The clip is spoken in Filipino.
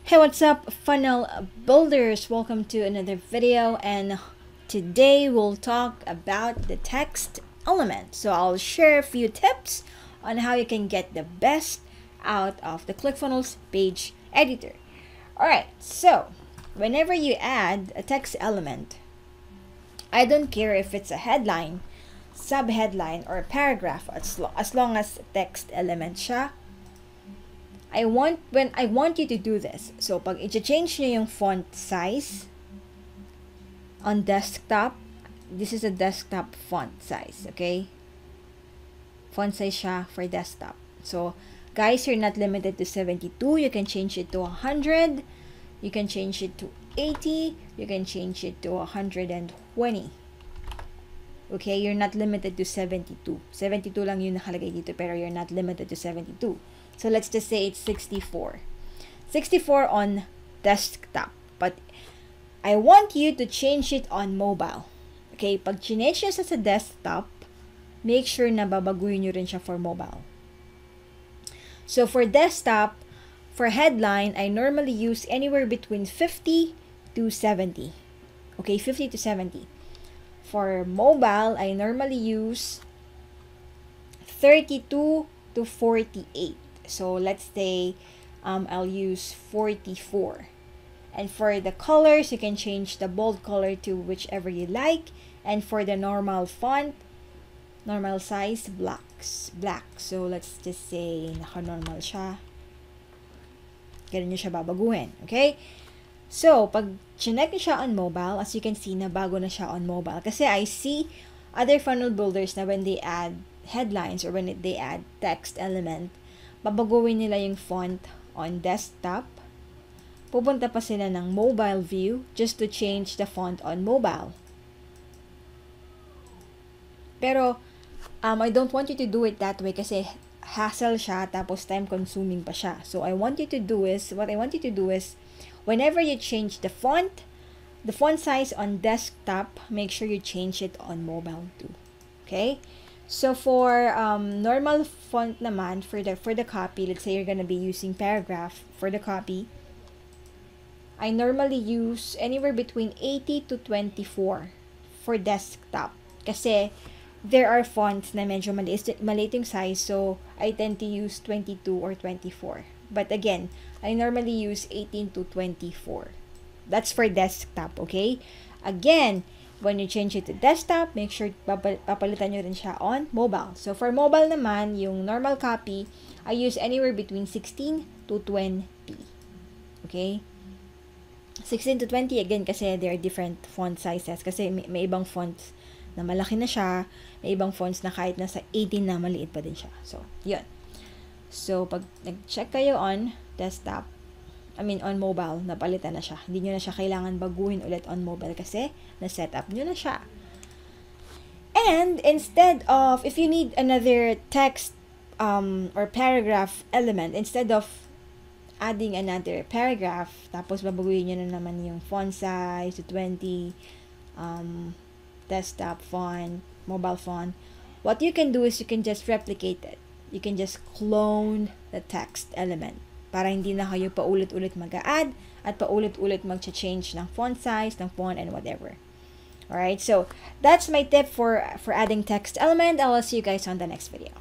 Hey, what's up, funnel builders? Welcome to another video, and today we'll talk about the text element. So I'll share a few tips on how you can get the best out of the ClickFunnels page editor. Alright, so whenever you add a text element, I don't care if it's a headline, sub-headline, or a paragraph, as long as text element siya. I want you to do this. So pag i-change nyo yung font size on desktop, this is a desktop font size, okay? Font size siya for desktop. So guys, you're not limited to 72. You can change it to 100. You can change it to 80. You can change it to 120. Okay, you're not limited to 72. 72 lang yung nakalagay dito, pero you're not limited to 72. So let's just say it's 64. 64 on desktop. But I want you to change it on mobile. Okay, pag change nyo sa desktop, make sure na babaguhin nyo rin siya for mobile. So for desktop, for headline, I normally use anywhere between 50 to 70. Okay, 50 to 70. For mobile, I normally use 32 to 48. So let's say I'll use 44. And for the colors, you can change the bold color to whichever you like. And for the normal font, normal size, black. So let's just say naka-normal siya. Ganun nyo siya babaguhin. Okay? So, pag chinek nyo siya on mobile, as you can see, na bago na siya on mobile. Kasi I see other funnel builders na when they add headlines or when they add text element, babaguhin nila yung font on desktop. Pupunta pa sila ng mobile view just to change the font on mobile. Pero, I don't want you to do it that way kasi hassle siya tapos time consuming pa siya. So, what I want you to do is, whenever you change the font size on desktop, make sure you change it on mobile too. Okay? So for normal font naman, for the copy, let's say you're gonna be using paragraph for the copy, I normally use anywhere between 80 to 24 for desktop. Kasi there are fonts na medyo maliit yung size, so I tend to use 22 or 24. But again, I normally use 18 to 24. That's for desktop, okay? Again, when you change it to desktop, make sure papalitan nyo rin siya on mobile. So, for mobile naman, yung normal copy, I use anywhere between 16 to 20. Okay? 16 to 20, again, kasi there are different font sizes. Kasi may ibang fonts na malaki na siya, may ibang fonts na kahit nasa 18 na maliit pa din siya. So, yun. So, pag nag-check kayo on desktop, on mobile, napalitan na siya. Hindi nyo na siya kailangan baguhin ulit on mobile kasi na-set up nyo na siya. And instead of, if you need another text or paragraph element, instead of adding another paragraph, tapos babaguhin nyo na naman yung font size to 20, desktop font, mobile font, what you can do is you can just replicate it. You can just clone the text element para hindi na kayo paulit-ulit mag-add at paulit-ulit mag-change ng font size, ng font, and whatever. Alright, so that's my tip for adding text element. I'll see you guys on the next video.